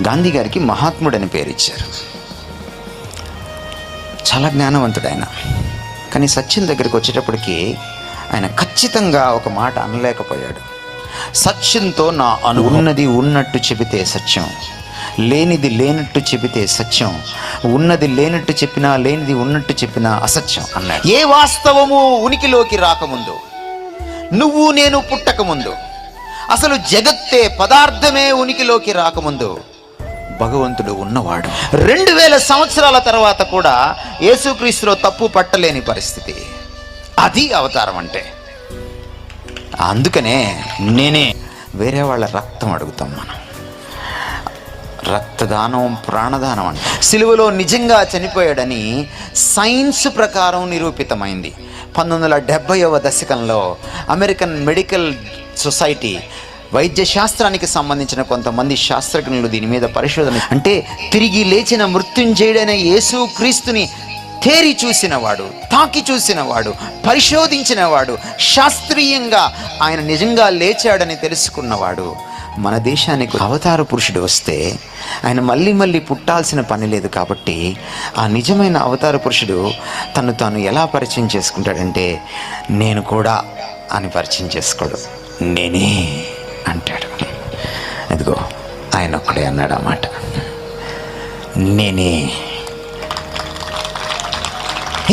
గాంధీ గారికి మహాత్ముడని పేరు ఇచ్చారు. చాలా జ్ఞానవంతుడు ఆయన. కానీ సత్యం దగ్గరికి వచ్చేటప్పటికి ఆయన ఖచ్చితంగా ఒక మాట అనలేకపోయాడు. సత్యంతో నా ఉన్నది ఉన్నట్టు చెబితే సత్యం, లేనిది లేనట్టు చెబితే సత్యం, ఉన్నది లేనట్టు చెప్పినా లేనిది ఉన్నట్టు చెప్పినా అసత్యం అన్నాడు. ఏ వాస్తవము ఉనికిలోకి రాకముందు, నువ్వు నేను పుట్టకముందు, అసలు జగత్తే పదార్థమే ఉనికిలోకి రాకముందు భగవంతుడు ఉన్నవాడు. 2000 సంవత్సరాల తర్వాత కూడా యేసుక్రీస్తులో తప్పు పట్టలేని పరిస్థితి. అది అవతారం అంటే. అందుకనే నేనే వేరే వాళ్ళ రక్తం అడుగుతాం. మనం రక్తదానం ప్రాణదానం అంటే సిలువలో నిజంగా చనిపోయాడని సైన్స్ ప్రకారం నిరూపితమైంది. 1970వ దశకంలో అమెరికన్ మెడికల్ సొసైటీ వైద్య శాస్త్రానికి సంబంధించిన కొంతమంది శాస్త్రజ్ఞులు దీని మీద పరిశోధన, అంటే తిరిగి లేచిన మృత్యుంజయుడైన యేసుక్రీస్తుని తేరి చూసినవాడు, తాకి చూసినవాడు, పరిశోధించినవాడు, శాస్త్రీయంగా ఆయన నిజంగా లేచాడని తెలుసుకున్నవాడు మన దేశానికి అవతార పురుషుడు వస్తే ఆయన మళ్ళీ మళ్ళీ పుట్టాల్సిన పని లేదు. కాబట్టి ఆ నిజమైన అవతార పురుషుడు తను తాను ఎలా పరిచయం చేసుకుంటాడంటే నేను కూడా అని పరిచయం చేసుకోడు, నేనే అంటాడు. అదిగో ఆయన ఒక్కడే అన్నాడు ఆ మాట, నేనే.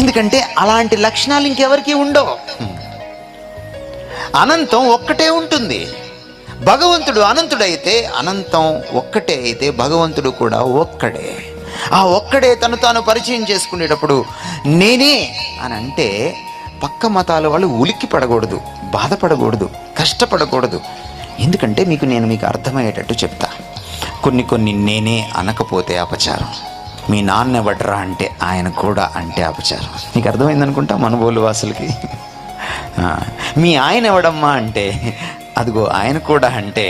ఎందుకంటే అలాంటి లక్షణాలు ఇంకెవరికి ఉండవు. అనంతం ఒక్కటే ఉంటుంది. భగవంతుడు అనంతుడైతే, అనంతం ఒక్కటే అయితే భగవంతుడు కూడా ఒక్కడే. ఆ ఒక్కడే తను తాను పరిచయం చేసుకునేటప్పుడు నేనే అని అంటే పక్క మతాల వాళ్ళు ఉలిక్కి పడకూడదు, బాధపడకూడదు, కష్టపడకూడదు. ఎందుకంటే మీకు అర్థమయ్యేటట్టు చెప్తా. కొన్ని నేనే అనకపోతే అపచారం. మీ నాన్న ఎవడ్రా అంటే ఆయన కూడా అంటే అపచారం. నీకు అర్థమైందనుకుంటా మనబోలు వాసులకి. మీ ఆయన ఎవడమ్మా అంటే అదిగో ఆయన కూడా అంటే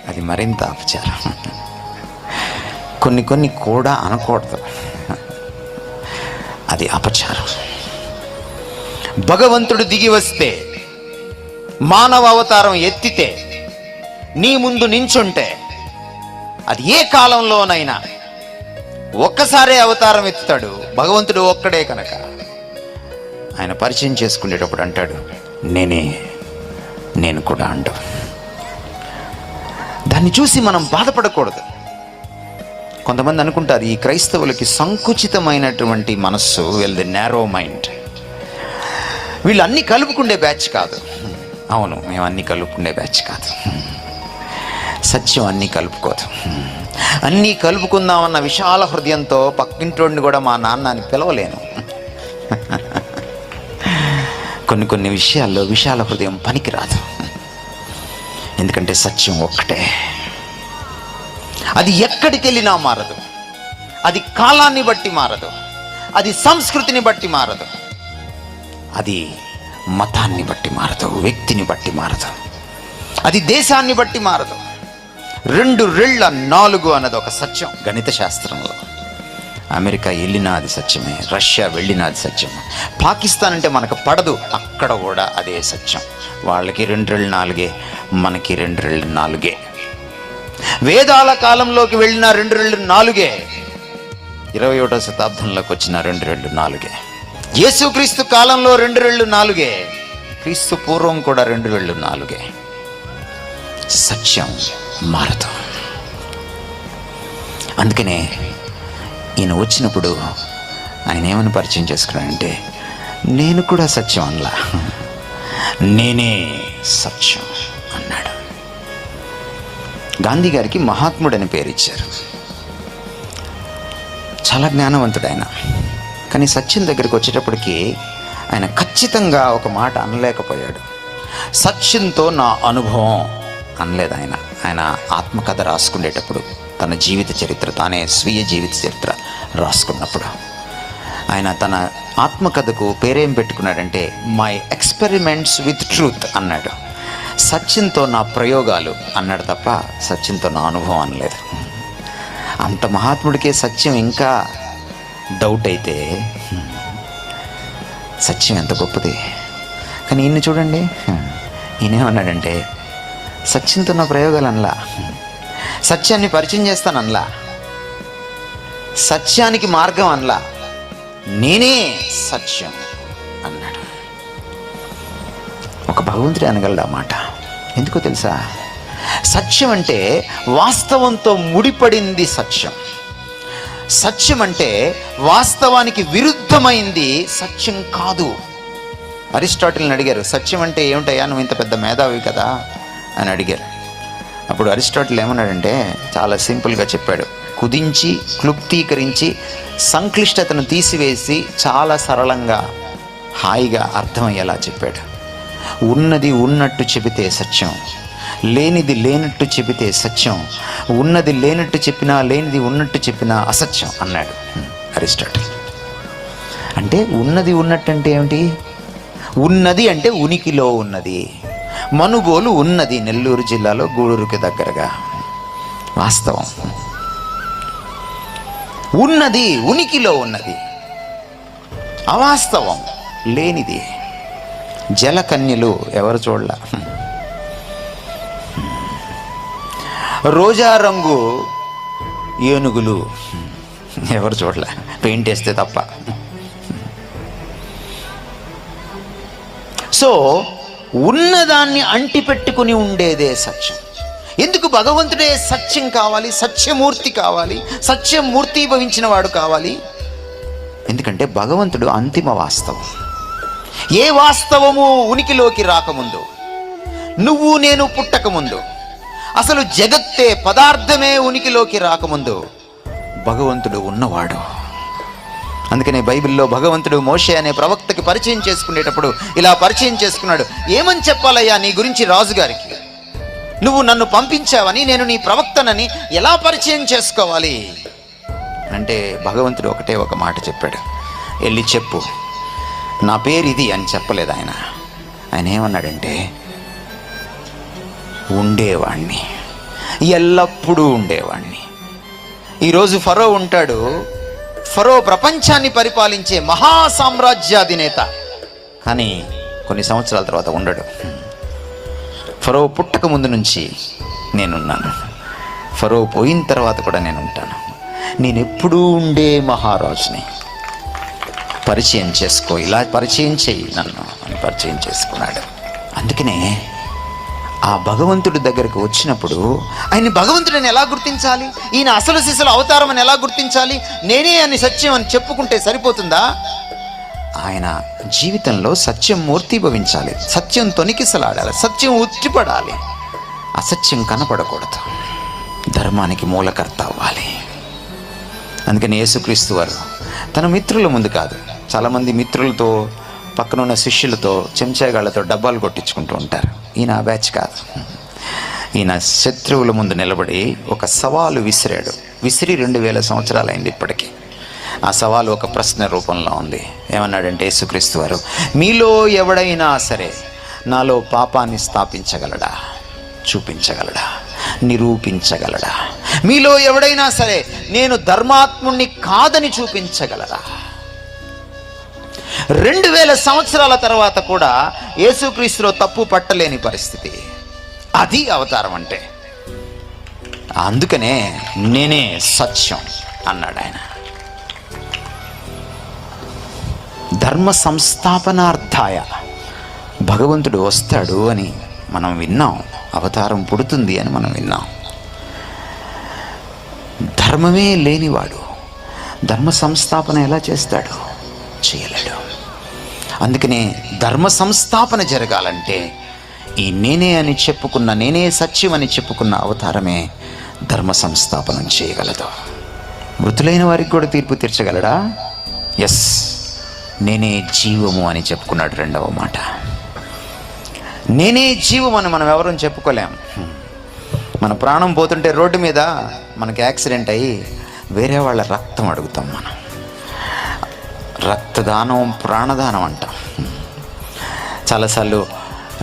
అది మరింత అపచారం. కొన్ని కూడా అనకూడదు, అది అపచారం. భగవంతుడు దిగి వస్తే, మానవ అవతారం ఎత్తితే, నీ ముందు నించుంటే, అది ఏ కాలంలోనైనా ఒక్కసారే అవతారం ఎత్తుతాడు. భగవంతుడు ఒక్కడే కనుక ఆయన పరిచయం చేసుకునేటప్పుడు అంటాడు నేనే, నేను కూడా అంటాం. దాన్ని చూసి మనం బాధపడకూడదు. కొంతమంది అనుకుంటారు ఈ క్రైస్తవులకి సంకుచితమైనటువంటి మనస్సు, వీళ్ళది నేరో మైండ్, వీళ్ళు అన్నీ కలుపుకుండే బ్యాచ్ కాదు. అవును, మేము అన్నీ కలుపుకుండే బ్యాచ్ కాదు. సత్యం అన్నీ కలుపుకోదు. అన్నీ కలుపుకుందామన్న విశాల హృదయంతో పక్కింటోడిని కూడా మా నాన్న అని పిలవలేను. కొన్ని విషయాల్లో విశాల హృదయం పనికిరాదు. ఎందుకంటే సత్యం ఒక్కటే. అది ఎక్కడికి వెళ్ళినా మారదు. అది కాలాన్ని బట్టి మారదు. అది సంస్కృతిని బట్టి మారదు. అది మతాన్ని బట్టి మారదు. వ్యక్తిని బట్టి మారదు. అది దేశాన్ని బట్టి మారదు. 2 రెళ్ళ 4 అన్నది ఒక సత్యం గణిత శాస్త్రంలో. అమెరికా వెళ్ళినా అది సత్యమే, రష్యా వెళ్ళినా అది సత్యమే. పాకిస్తాన్ అంటే మనకు పడదు, అక్కడ కూడా అదే సత్యం. వాళ్ళకి 2 రెళ్ళు 4, మనకి 2 రెళ్ళు 4. వేదాల కాలంలోకి వెళ్ళిన 2 రెళ్ళు 4, 21వ శతాబ్దంలోకి వచ్చిన 2 రెళ్ళు 4. యేసుక్రీస్తు కాలంలో 2 రెళ్ళు 4, క్రీస్తు పూర్వం కూడా 2 రెళ్ళు 4. సత్యం మారదు. అందుకనే ఈయన వచ్చినప్పుడు ఆయన ఏమని పరిచయం చేసుకున్నాడంటే నేను కూడా సత్యం అనలా, నేనే సత్యం అన్నాడు. గాంధీ గారికి మహాత్ముడని పేరు ఇచ్చారు. చాలా జ్ఞానవంతుడు ఆయన. కానీ సత్యం దగ్గరికి వచ్చేటప్పటికి ఆయన ఖచ్చితంగా ఒక మాట అనలేకపోయాడు. సత్యంతో నా అనుభవం అనలేదు ఆయన. ఆయన ఆత్మకథ రాసుకునేటప్పుడు, తన జీవిత చరిత్ర, తానే స్వీయ జీవిత చరిత్ర రాసుకున్నప్పుడు ఆయన తన ఆత్మకథకు పేరేం పెట్టుకున్నాడంటే మై ఎక్స్పెరిమెంట్స్ విత్ ట్రూత్ అన్నాడు. సత్యంతో నా ప్రయోగాలు అన్నాడు తప్ప సత్యంతో నా అనుభవం అనలేదు. అంత మహాత్ముడికే సత్యం ఇంకా డౌట్ అయితే సత్యం ఎంత గొప్పది. కానీ ఈయన్ని చూడండి, ఈయనేమన్నాడంటే సత్యంతో నా ప్రయోగాలు అనలా, సత్యాన్ని పరిచయం చేస్తాననలా, సత్యానికి మార్గం అనలా, నేనే సత్యం అన్నాడు. ఒక భగవంతుడే అనగలడు ఆ మాట. ఎందుకో తెలుసా? సత్యం అంటే వాస్తవంతో ముడిపడింది సత్యం. సత్యం అంటే వాస్తవానికి విరుద్ధమైంది సత్యం కాదు. అరిస్టాటిల్ని అడిగారు, సత్యం అంటే ఏమిటయ్యా, నువ్వు ఇంత పెద్ద మేధావి కదా అని అడిగారు. అప్పుడు అరిస్టాటిల్ ఏమన్నాడంటే చాలా సింపుల్గా చెప్పాడు. కుదించి క్లుప్తీకరించి సంక్లిష్టతను తీసివేసి చాలా సరళంగా హాయిగా అర్థమయ్యేలా చెప్పాడు. ఉన్నది ఉన్నట్టు చెబితే సత్యం, లేనిది లేనట్టు చెబితే సత్యం, ఉన్నది లేనట్టు చెప్పినా లేనిది ఉన్నట్టు చెప్పినా అసత్యం అన్నాడు అరిస్టాటిల్. అంటే ఉన్నది ఉన్నట్టు అంటే ఏమిటి? ఉన్నది అంటే ఉనికిలో ఉన్నది. మనుబోలు ఉన్నది నెల్లూరు జిల్లాలో గూడూరుకి దగ్గరగా. వాస్తవం. ఉన్నది ఉనికిలో ఉన్నది, అవాస్తవం లేనిది. జలకన్యలు ఎవరు చూడలా, రోజా రంగు ఏనుగులు ఎవరు చూడలే, పెయింట్ వేస్తే తప్ప. సో ఉన్నదాన్ని అంటిపెట్టుకుని ఉండేదే సత్యం. ఎందుకు? భగవంతుడే సత్యం కావాలి, సత్యమూర్తి కావాలి, సత్యమూర్తి భవించిన వాడు కావాలి. ఎందుకంటే భగవంతుడు అంతిమ వాస్తవం. ఏ వాస్తవము ఉనికిలోకి రాకముందు, నువ్వు నేను పుట్టకముందు, అసలు జగత్తే పదార్థమే ఉనికిలోకి రాకముందు భగవంతుడు ఉన్నవాడు. అందుకనే బైబిల్లో భగవంతుడు మోషే అనే ప్రవక్తకి పరిచయం చేసుకునేటప్పుడు ఇలా పరిచయం చేసుకున్నాడు. ఏమని చెప్పాలయ్యా నీ గురించి రాజుగారికి? నువ్వు నన్ను పంపించావని, నేను నీ ప్రవక్తనని ఎలా పరిచయం చేసుకోవాలి అంటే భగవంతుడు ఒకటే ఒక మాట చెప్పాడు, వెళ్ళి చెప్పు నా పేరు ఇది అని చెప్పలేదు ఆయన. ఆయన ఏమన్నాడంటే ఉండేవాణ్ణి, ఎల్లప్పుడూ ఉండేవాణ్ణి. ఈరోజు ఫరో ఉంటాడు, ఫరో ప్రపంచాన్ని పరిపాలించే మహా సామ్రాజ్యాధినేత, కానీ కొన్ని సంవత్సరాల తర్వాత ఉండడు. ఫరో పుట్టక ముందు నుంచి నేనున్నాను, ఫరో పోయిన తర్వాత కూడా నేను ఉంటాను. నేను ఎప్పుడూ ఉండే మహారాజుని. పరిచయం చేసుకో, ఇలా పరిచయం చెయ్యి నన్ను అని పరిచయం చేసుకున్నాడు. అందుకనే ఆ భగవంతుడి దగ్గరకు వచ్చినప్పుడు ఆయన భగవంతుడిని ఎలా గుర్తించాలి? ఈయన అసలు సిసలు అవతారం అని ఎలా గుర్తించాలి? నేనే అని సత్యం అని చెప్పుకుంటే సరిపోతుందా? ఆయన జీవితంలో సత్యం మూర్తిభవించాలి, సత్యం తొనికిసలాడాలి, సత్యం ఉట్టిపడాలి, అసత్యం కనపడకూడదు, ధర్మానికి మూలకర్త అవ్వాలి. అందుకని యేసుక్రీస్తు వారు తన మిత్రుల ముందు కాదు, చాలామంది మిత్రులతో పక్కనున్న శిష్యులతో చెంచాగాళ్లతో డబ్బాలు కొట్టించుకుంటూ ఉంటారు. ఈయన ఆ బ్యాచ్ కాదు. ఈయన శత్రువుల ముందు నిలబడి ఒక సవాలు విసిరాడు. విసిరి 2000 సంవత్సరాలైంది ఇప్పటికీ. ఆ సవాలు ఒక ప్రశ్న రూపంలో ఉంది. ఏమన్నాడంటే యేసుక్రీస్తు వారు, మీలో ఎవడైనా సరే నాలో పాపాన్ని స్థాపించగలడా, చూపించగలడా, నిరూపించగలడా? మీలో ఎవడైనా సరే నేను ధర్మాత్ముణ్ణి కాదని చూపించగలరా? 2000 సంవత్సరాల తర్వాత కూడా యేసుక్రీస్తులో తప్పు పట్టలేని పరిస్థితి. అది అవతారం అంటే. అందుకనే నేనే సత్యం అన్నాడు ఆయన. ధర్మ సంస్థాపనార్థాయ భగవంతుడు వస్తాడు అని మనం విన్నాం, అవతారం పుడుతుంది అని మనం విన్నాం. ధర్మమే లేనివాడు ధర్మ సంస్థాపన ఎలా చేస్తాడు? చేయలేడు. అందుకనే ధర్మ సంస్థాపన జరగాలంటే ఈ నేనే అని చెప్పుకున్న, నేనే సత్యం అని చెప్పుకున్న అవతారమే ధర్మ సంస్థాపనం చేయగలదు. మృతులైన వారికి కూడా తీర్పు తీర్చగలడా? ఎస్, నేనే జీవము అని చెప్పుకున్నాడు. రెండవ మాట, నేనే జీవం అని మనం ఎవరూ చెప్పుకోలేం. మన ప్రాణం పోతుంటే రోడ్డు మీద మనకి యాక్సిడెంట్ అయ్యి వేరే వాళ్ళ రక్తం అడుగుతాం. మనం రక్తదానం ప్రాణదానం అంటాం. చాలాసార్లు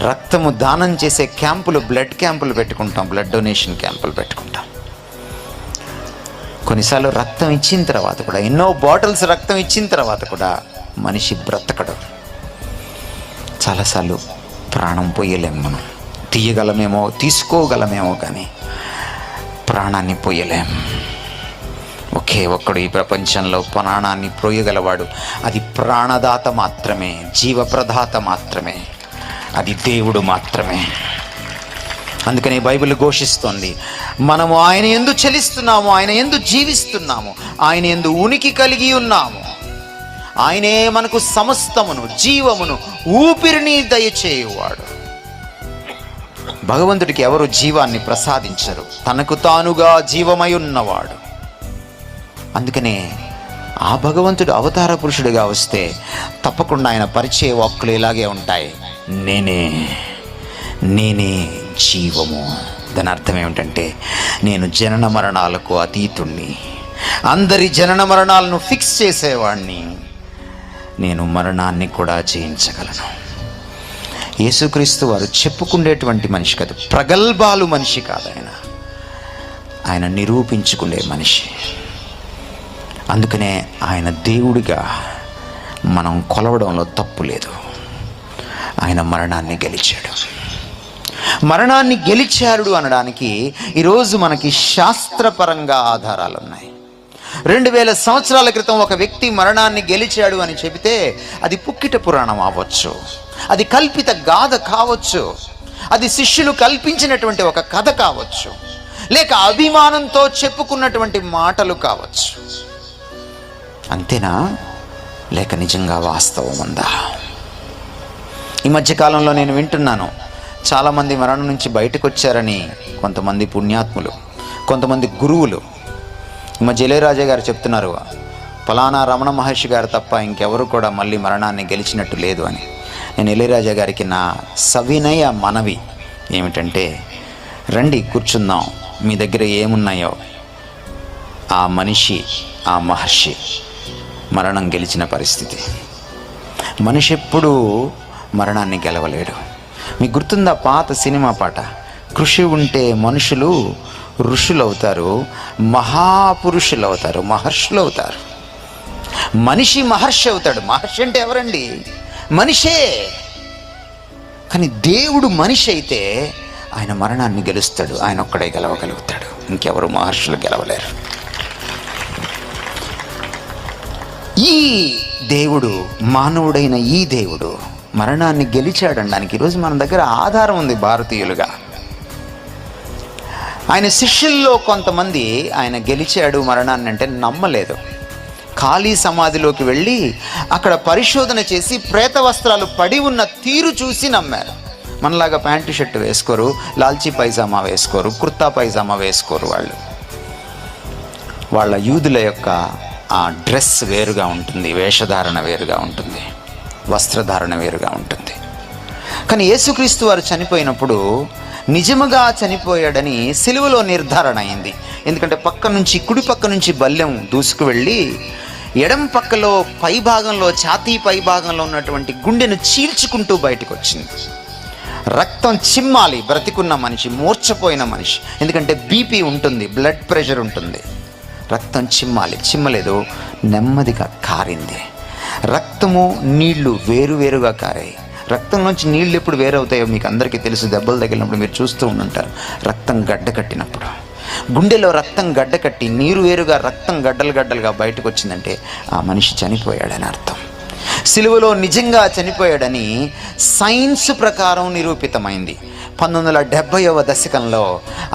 రక్తము దానం చేసే క్యాంపులు, బ్లడ్ క్యాంపులు పెట్టుకుంటాం, బ్లడ్ డొనేషన్ క్యాంపులు పెట్టుకుంటాం. కొన్నిసార్లు రక్తం ఇచ్చిన తర్వాత కూడా, ఎన్నో బాటిల్స్ రక్తం ఇచ్చిన తర్వాత కూడా మనిషి బ్రతకడు. చాలాసార్లు ప్రాణం పోయలేము. మనం తీయగలమేమో, తీసుకోగలమేమో, కానీ ప్రాణాన్ని పోయలేం. ఒకే ఒక్కడు ఈ ప్రపంచంలో ప్రాణాన్ని ప్రోయగలవాడు. అది ప్రాణదాత మాత్రమే, జీవప్రదాత మాత్రమే, అది దేవుడు మాత్రమే. అందుకని బైబిల్ ఘోషిస్తోంది, మనము ఆయన యందు చలిస్తున్నాము, ఆయన యందు జీవిస్తున్నాము, ఆయన యందు ఉనికి కలిగి ఉన్నాము. ఆయనే మనకు సమస్తమును, జీవమును, ఊపిరిని దయచేయువాడు. భగవంతుడికి ఎవరు జీవాన్ని ప్రసాదించరు, తనకు తానుగా జీవమై ఉన్నవాడు. అందుకనే ఆ భగవంతుడు అవతార పురుషుడిగా వస్తే తప్పకుండా ఆయన పరిచయ వాక్కులు ఇలాగే ఉంటాయి, నేనే జీవము. దాని అర్థం ఏమిటంటే, నేను జనన మరణాలకు అతీతుణ్ణి, అందరి జనన మరణాలను ఫిక్స్ చేసేవాడిని, నేను మరణాన్ని కూడా జయించగలను. యేసుక్రీస్తు వారు చెప్పుకునేటువంటి మనిషి కాదు, ప్రగల్భాలు మనిషి కాదు, ఆయన నిరూపించుకునే మనిషి. అందుకనే ఆయన దేవుడిగా మనం కొలవడంలో తప్పు లేదు. ఆయన మరణాన్ని గెలిచాడు. మరణాన్ని గెలిచాడు అనడానికి ఈరోజు మనకి శాస్త్రపరంగా ఆధారాలు ఉన్నాయి. 2000 సంవత్సరాల క్రితం ఒక వ్యక్తి మరణాన్ని గెలిచాడు అని చెబితే అది పుక్కిట పురాణం అవ్వచ్చు, అది కల్పిత గాథ కావచ్చు, అది శిష్యులు కల్పించినటువంటి ఒక కథ కావచ్చు, లేక అభిమానంతో చెప్పుకున్నటువంటి మాటలు కావచ్చు. అంతేనా, లేక నిజంగా వాస్తవం ఉందా? ఈ మధ్యకాలంలో నేను వింటున్నాను, చాలామంది మరణం నుంచి బయటకు వచ్చారని కొంతమంది పుణ్యాత్ములు, కొంతమంది గురువులు. ఈ మధ్య ఇళయరాజా గారు చెప్తున్నారు, ఫలానా రమణ మహర్షి గారు తప్ప ఇంకెవరు కూడా మళ్ళీ మరణాన్ని గెలిచినట్టు లేదు అని. నేను ఇళయరాజా గారికి నా సవినయ మనవి ఏమిటంటే, రండి కూర్చుందాం, మీ దగ్గర ఏమున్నాయో ఆ మనిషి, ఆ మహర్షి మరణం గెలిచిన పరిస్థితి. మనిషి ఎప్పుడూ మరణాన్ని గెలవలేడు. మీకు గుర్తుందా పాత సినిమా పాట, కృషి ఉంటే మనుషులు ఋషులు అవుతారు, మహాపురుషులు అవుతారు, మహర్షులు అవుతారు. మనిషి మహర్షి అవుతాడు. మహర్షి అంటే ఎవరండి? మనిషే. కానీ దేవుడు మనిషి అయితే ఆయన మరణాన్ని గెలుస్తాడు, ఆయన ఒక్కడే గెలవగలుగుతాడు, ఇంకెవరు మహర్షులు గెలవలేరు. ఈ దేవుడు, మానవుడైన ఈ దేవుడు మరణాన్ని గెలిచాడనడానికి ఈరోజు మన దగ్గర ఆధారం ఉంది. భారతీయులుగా ఆయన శిష్యుల్లో కొంతమంది ఆయన గెలిచాడు మరణాన్ని అంటే నమ్మలేదు. ఖాళీ సమాధిలోకి వెళ్ళి అక్కడ పరిశోధన చేసి ప్రేత వస్త్రాలు పడి ఉన్న తీరు చూసి నమ్మారు. మనలాగా ప్యాంటు షర్టు వేసుకోరు, లాల్చీ పైజామా వేసుకోరు, కుర్తా పైజామా వేసుకోరు. వాళ్ళ యూదుల యొక్క ఆ డ్రెస్ వేరుగా ఉంటుంది, వేషధారణ వేరుగా ఉంటుంది, వస్త్రధారణ వేరుగా ఉంటుంది. కానీ యేసుక్రీస్తు వారు చనిపోయినప్పుడు నిజముగా చనిపోయాడని సిలువలో నిర్ధారణ అయింది. ఎందుకంటే పక్క నుంచి, కుడి పక్క నుంచి బల్లెం దూసుకు వెళ్ళి ఎడం పక్కలో పై భాగంలో, ఛాతీ పై భాగంలో ఉన్నటువంటి గుండెను చీల్చుకుంటూ బయటకు వచ్చింది. రక్తం చిమ్మాలి, బ్రతికున్న మనిషి, మూర్ఛపోయిన మనిషి, ఎందుకంటే బీపీ ఉంటుంది, బ్లడ్ ప్రెషర్ ఉంటుంది. రక్తం చిమ్మాలి, చిమ్మలేదు, నెమ్మదిగా కారింది. రక్తము నీళ్లు వేరువేరుగా కారాయి. రక్తంలోంచి నీళ్ళు ఎప్పుడు వేరవుతాయో మీకు అందరికీ తెలుసు. దెబ్బలు తగిలినప్పుడు మీరు చూస్తూ ఉంటారు. రక్తం గడ్డ కట్టినప్పుడు, గుండెలో రక్తం గడ్డ కట్టి నీరు వేరుగా రక్తం గడ్డలుగా బయటకు వచ్చిందంటే ఆ మనిషి చనిపోయాడని అర్థం. సిలువలో నిజంగా చనిపోయాడని సైన్స్ ప్రకారం నిరూపితమైంది. 1970వ దశకంలో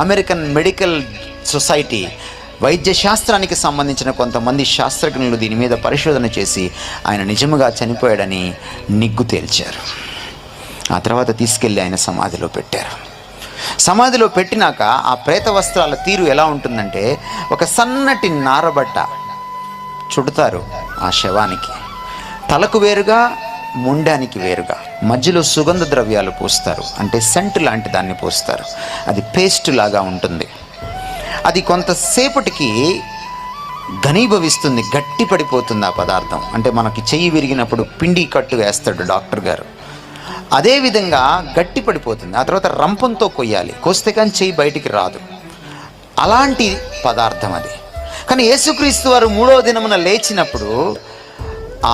అమెరికన్ మెడికల్ సొసైటీ, వైద్య శాస్త్రానికి సంబంధించిన కొంతమంది శాస్త్రజ్ఞులు దీని మీద పరిశోధన చేసి ఆయన నిజముగా చనిపోయాడని నిగ్గు తేల్చారు. ఆ తర్వాత తీసుకెళ్ళి ఆయన సమాధిలో పెట్టారు. సమాధిలో పెట్టినాక ఆ ప్రేత వస్త్రాల తీరు ఎలా ఉంటుందంటే, ఒక సన్నటి నారబట్ట చుడతారు ఆ శవానికి, తలకు వేరుగా, ముండానికి వేరుగా, మధ్యలో సుగంధ ద్రవ్యాలు పూస్తారు, అంటే సెంట్ లాంటి దాన్ని పూస్తారు. అది పేస్ట్ లాగా ఉంటుంది. అది కొంతసేపటికి ఘనీభవిస్తుంది, గట్టి పడిపోతుంది ఆ పదార్థం. అంటే మనకి చెయ్యి విరిగినప్పుడు పిండి కట్టు వేస్తాడు డాక్టర్ గారు, అదేవిధంగా గట్టి పడిపోతుంది. ఆ తర్వాత రంపంతో కొయ్యాలి, కోస్తే కానీ చెయ్యి బయటికి రాదు. అలాంటి పదార్థం అది. కానీ యేసుక్రీస్తు వారు 3వ దినమున లేచినప్పుడు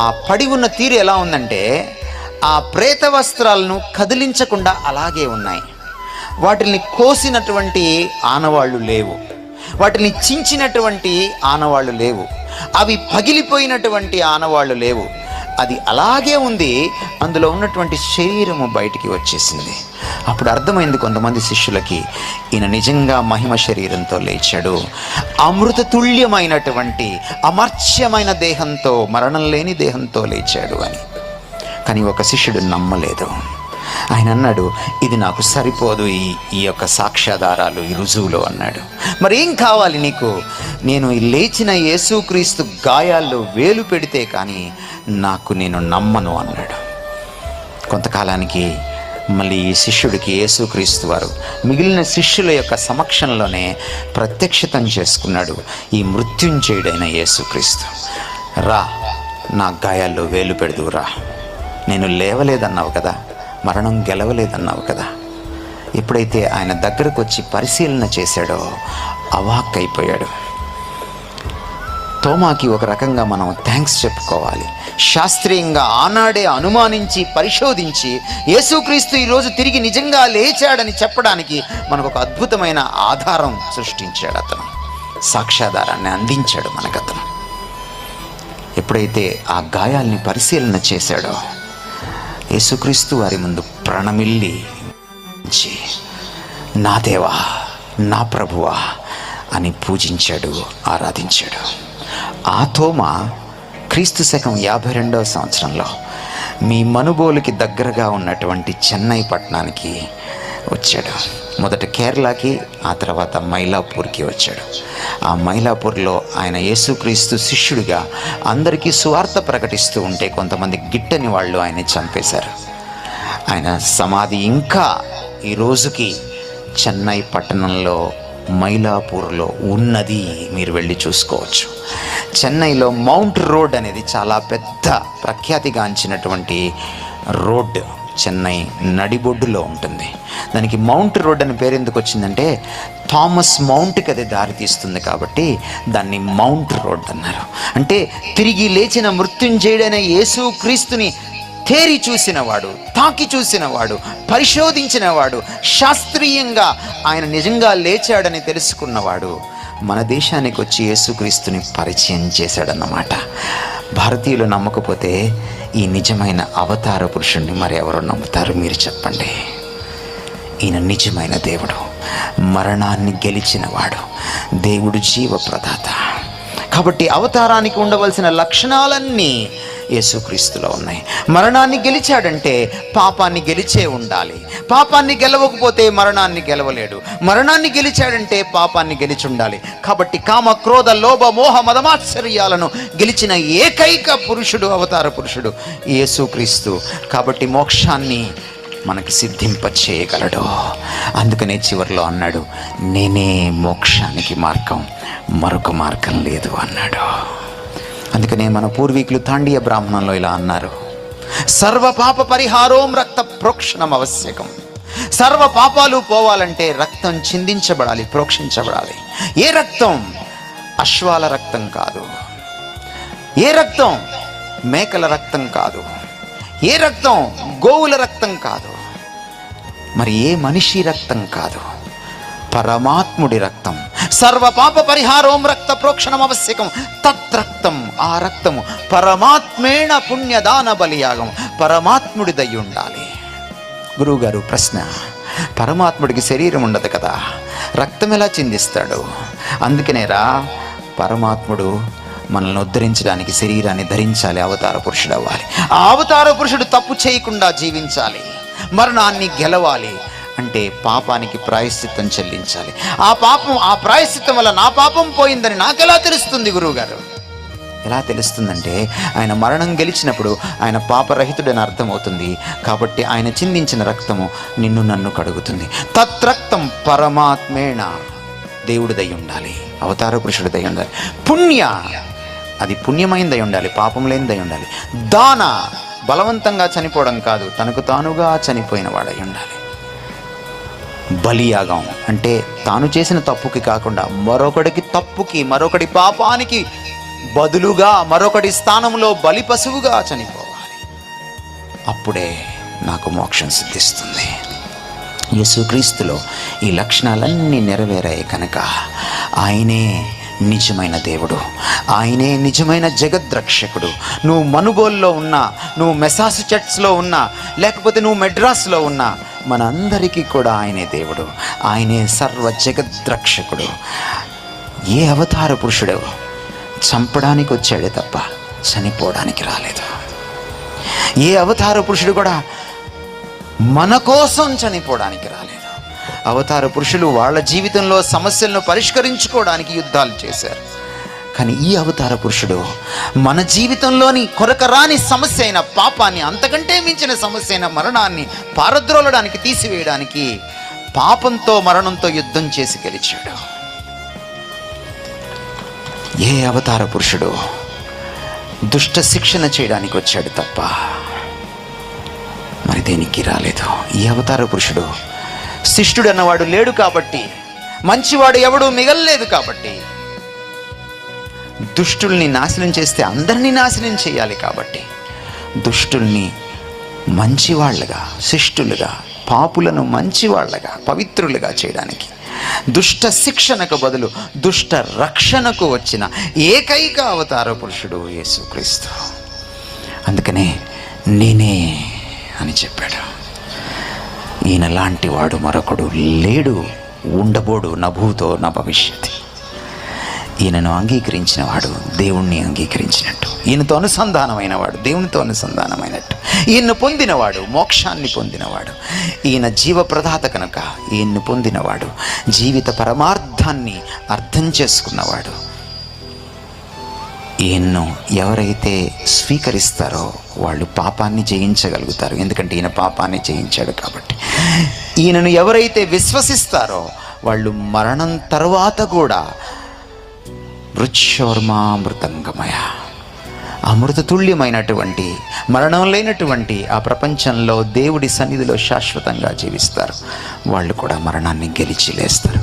ఆ పడి ఉన్న తీరు ఎలా ఉందంటే, ఆ ప్రేత వస్త్రాలను కదిలించకుండా అలాగే ఉన్నాయి. వాటిని కోసినటువంటి ఆనవాళ్ళు లేవు. వాటిని చించినటువంటి ఆనవాళ్ళు లేవు, అవి పగిలిపోయినటువంటి ఆనవాళ్ళు లేవు. అది అలాగే ఉంది. అందులో ఉన్నటువంటి శరీరము బయటికి వచ్చేసింది. అప్పుడు అర్థమైంది కొంతమంది శిష్యులకి, ఈయన నిజంగా మహిమ శరీరంతో లేచాడు, అమృత తుల్యమైనటువంటి అమర్త్యమైన దేహంతో, మరణం లేని దేహంతో లేచాడు అని. కానీ ఒక శిష్యుడు నమ్మలేదు. ఆయన అన్నాడు, ఇది నాకు సరిపోదు, ఈ యొక్క సాక్ష్యాధారాలు, ఈ రుజువులు అన్నాడు. మరి ఏం కావాలి నీకు? నేను ఈ లేచిన యేసుక్రీస్తు గాయాల్లో వేలు పెడితే కానీ నేను నమ్మను అన్నాడు. కొంతకాలానికి మళ్ళీ ఈ శిష్యుడికి యేసుక్రీస్తు వారు మిగిలిన శిష్యుల యొక్క సమక్షంలోనే ప్రత్యక్షతం చేసుకున్నాడు. ఈ మృత్యుంజయుడైన యేసుక్రీస్తు, రా, నా గాయాల్లో వేలు పెడుదువు రా. నేను లేవలేదన్నావు కదా, మరణం గెలవలేదన్నావు కదా. ఎప్పుడైతే ఆయన దగ్గరకు వచ్చి పరిశీలన చేశాడో అవాక్కైపోయాడు. తోమాకి ఒక రకంగా మనం థ్యాంక్స్ చెప్పుకోవాలి. శాస్త్రీయంగా ఆనాడే అనుమానించి పరిశోధించి యేసుక్రీస్తు ఈరోజు తిరిగి నిజంగా లేచాడని చెప్పడానికి మనకు ఒక అద్భుతమైన ఆధారం సృష్టించాడు అతను, సాక్ష్యాధారాన్ని అందించాడు మనకతను. ఎప్పుడైతే ఆ గాయాల్ని పరిశీలన చేశాడో యేసుక్రీస్తు వారి ముందు ప్రణమిల్లి, నా దేవా, నా ప్రభువా అని పూజించాడు, ఆరాధించాడు. ఆ తోమా క్రీస్తు శకం 52వ సంవత్సరంలో మీ మనుబోలుకి దగ్గరగా ఉన్నటువంటి చెన్నై పట్టణానికి వచ్చాడు. మొదట కేరళకి, ఆ తర్వాత మైలాపూర్కి వచ్చాడు. ఆ మైలాపూర్లో ఆయన యేసుక్రీస్తు శిష్యుడిగా అందరికీ సువార్త ప్రకటిస్తూ ఉంటే కొంతమంది గిట్టని వాళ్ళు ఆయన చంపేశారు. ఆయన సమాధి ఇంకా ఈ రోజుకి చెన్నై పట్టణంలో మైలాపూర్లో ఉన్నది, మీరు వెళ్ళి చూసుకోవచ్చు. చెన్నైలో మౌంట్ రోడ్ అనేది చాలా పెద్ద ప్రఖ్యాతిగాంచినటువంటి రోడ్, చెన్నై నడిబొడ్డులో ఉంటుంది. దానికి మౌంట్ రోడ్ అని పేరు ఎందుకు వచ్చిందంటే థామస్ మౌంట్కి అది దారి తీస్తుంది కాబట్టి దాన్ని మౌంట్ రోడ్ అన్నారు. అంటే తిరిగి లేచిన మృత్యుంజయుడైన యేసుక్రీస్తుని తేరి చూసినవాడు, తాకి చూసినవాడు, పరిశోధించినవాడు, శాస్త్రీయంగా ఆయన నిజంగా లేచాడని తెలుసుకున్నవాడు మన దేశానికి వచ్చి యేసుక్రీస్తుని పరిచయం చేశాడన్నమాట. భారతీయులు నమ్మకపోతే ఈ నిజమైన అవతార పురుషుణ్ణి మరి ఎవరు నమ్ముతారు? మీరు చెప్పండి. ఈయన నిజమైన దేవుడు, మరణాన్ని గెలిచినవాడు, దేవుడు జీవప్రదాత. కాబట్టి అవతారానికి ఉండవలసిన లక్షణాలన్నీ యేసుక్రీస్తులో ఉన్నాయి. మరణాన్ని గెలిచాడంటే పాపాన్ని గెలిచే ఉండాలి. పాపాన్ని గెలవకపోతే మరణాన్ని గెలవలేడు. మరణాన్ని గెలిచాడంటే పాపాన్ని గెలిచి ఉండాలి. కాబట్టి కామ, క్రోధ, లోభ, మోహ, మదమాత్సర్యాలను గెలిచిన ఏకైక పురుషుడు, అవతార పురుషుడు యేసుక్రీస్తు. కాబట్టి మోక్షాన్ని మనకి సిద్ధింపచేయగలడు. అందుకనే చివరిలో అన్నాడు, నేనే మోక్షానికి మార్గం, మరొక మార్గం లేదు అన్నాడు. అందుకనే మన పూర్వీకులు తాండీయ బ్రాహ్మణంలో ఇలా అన్నారు, సర్వ పాప పరిహారోం రక్త ప్రోక్షణం ఆవశ్యకం. సర్వ పాపాలు పోవాలంటే రక్తం చిందించబడాలి, ప్రోక్షించబడాలి. ఏ రక్తం? అశ్వాల రక్తం కాదు. ఏ రక్తం? మేకల రక్తం కాదు. ఏ రక్తం? గోవుల రక్తం కాదు. మరి ఏ మనిషి రక్తం కాదు, పరమాత్ముడి రక్తం. సర్వ పాప పరిహారోం రక్త ప్రోక్షణం ఆవశ్యకం. తత్రక్తం, ఆ రక్తము పరమాత్మేణ పుణ్యదాన బలియాగం, పరమాత్ముడిదై ఉండాలి. గురువుగారు ప్రశ్న, పరమాత్ముడికి శరీరం ఉండదు కదా, రక్తం ఎలా చిందిస్తాడు? అందుకనేరా పరమాత్ముడు మనల్ని ఉద్ధరించడానికి శరీరాన్ని ధరించాలి, అవతార పురుషుడు అవ్వాలి. ఆ అవతార పురుషుడు తప్పు చేయకుండా జీవించాలి, మరణాన్ని గెలవాలి. అంటే పాపానికి ప్రాయశ్చిత్తం చెల్లించాలి. ఆ ప్రాయశ్చిత్తం వల్ల నా పాపం పోయిందని నాకెలా తెలుస్తుంది గురువుగారు? ఎలా తెలుస్తుందంటే ఆయన మరణం గెలిచినప్పుడు ఆయన పాపరహితుడని అర్థమవుతుంది. కాబట్టి ఆయన చిందించిన రక్తము నిన్ను నన్ను కడుగుతుంది. తత్రక్తం పరమాత్మేణ, దేవుడిదై ఉండాలి, అవతార పురుషుడిదై ఉండాలి. పుణ్య, అది పుణ్యమైనదై ఉండాలి, పాపం లేనిదై ఉండాలి. దాన, బలవంతంగా చనిపోవడం కాదు, తనకు తానుగా చనిపోయిన వాడై ఉండాలి. బలియాగం అంటే తాను చేసిన తప్పుకి కాకుండా మరొకడికి తప్పుకి, మరొకటి పాపానికి బదులుగా మరొకటి స్థానంలో బలి పశువుగా చనిపోవాలి. అప్పుడే నాకు మోక్షం సిద్ధిస్తుంది. యేసుక్రీస్తులో ఈ లక్షణాలన్నీ నెరవేరాయి కనుక ఆయనే నిజమైన దేవుడు, ఆయనే నిజమైన జగద్రక్షకుడు. నువ్వు మనుబోల్లో ఉన్నా, నువ్వు మెసాచుసెట్స్లో ఉన్నా, లేకపోతే నువ్వు మెడ్రాస్లో ఉన్నా, మనందరికీ కూడా ఆయనే దేవుడు, ఆయనే సర్వ జగద్రక్షకుడు. ఏ అవతార పురుషుడు చంపడానికి వచ్చాడే తప్ప చనిపోవడానికి రాలేదు. ఏ అవతార పురుషుడు కూడా మన కోసం చనిపోవడానికి రాలేదు. అవతార పురుషులు వాళ్ళ జీవితంలో సమస్యలను పరిష్కరించుకోవడానికి యుద్ధాలు చేశారు. కానీ ఈ అవతార పురుషుడు మన జీవితంలోని కొరకరాని సమస్య అయిన పాపాన్ని, అంతకంటే మించిన సమస్య అయిన మరణాన్ని పారద్రోలడానికి, తీసివేయడానికి పాపంతో మరణంతో యుద్ధం చేసి గెలిచాడు. ఏ అవతార పురుషుడు దుష్ట శిక్షణ చేయడానికి వచ్చాడు తప్ప మరి దేనికి రాలేదు. ఈ అవతార పురుషుడు శిష్టుడు అన్నవాడు లేడు కాబట్టి, మంచివాడు ఎవడు మిగల్లేదు కాబట్టి, దుష్టుల్ని నాశనం చేస్తే అందరినీ నాశనం చేయాలి కాబట్టి, దుష్టుల్ని మంచివాళ్ళగా, శిష్టులుగా, పాపులను మంచివాళ్ళగా, పవిత్రులుగా చేయడానికి, దుష్ట శిక్షణకు బదులు దుష్ట రక్షణకు వచ్చిన ఏకైక అవతార పురుషుడు యేసుక్రీస్తు. అందుకనే నేనే అని చెప్పాడు. ఈయన లాంటి వాడు మరొకడు లేడు, ఉండబోడు, నభూతో నా భవిష్యత్. ఈయనను అంగీకరించిన వాడు దేవుణ్ణి అంగీకరించినట్టు, ఈయనతో అనుసంధానమైన వాడు దేవునితో అనుసంధానమైనట్టు, ఈయన్ను పొందినవాడు మోక్షాన్ని పొందినవాడు. ఈయన జీవప్రదాత కనుక ఈయన్ను పొందినవాడు జీవిత పరమార్థాన్ని అర్థం చేసుకున్నవాడు. ఈయన్ను ఎవరైతే స్వీకరిస్తారో వాళ్ళు పాపాన్ని జయించగలుగుతారు, ఎందుకంటే ఈయన పాపాన్ని జయించాడు కాబట్టి. ఈయనను ఎవరైతే విశ్వసిస్తారో వాళ్ళు మరణం తర్వాత కూడా మృత్యోర్మామృతంగమయ, అమృతతుల్యమైనటువంటి, మరణం లేనటువంటి ఆ ప్రపంచంలో దేవుడి సన్నిధిలో శాశ్వతంగా జీవిస్తారు. వాళ్ళు కూడా మరణాన్ని గెలిచి లేస్తారు.